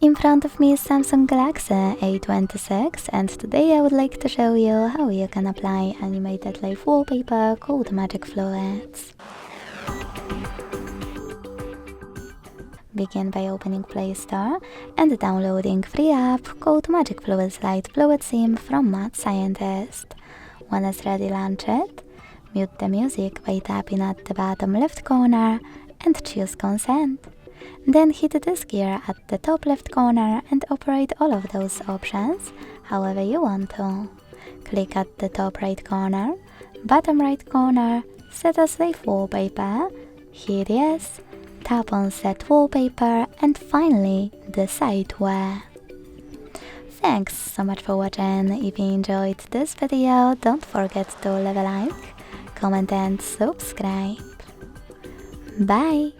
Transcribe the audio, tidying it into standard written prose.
In front of me is Samsung Galaxy A26 and today I would like to show you how you can apply animated live wallpaper called Magic Fluids. Begin by opening Play Store and downloading free app called Magic Fluids Light Fluid Sim from Mad Scientist. When it's ready, launch it, mute the music by tapping at the bottom left corner and choose Consent. Then hit this gear at the top left corner and operate all of those options however you want to. Click at the top right corner, bottom right corner, set as live wallpaper, hit yes, tap on set wallpaper and finally decide where. Thanks so much for watching. If you enjoyed this video, don't forget to leave a like, comment and subscribe. Bye!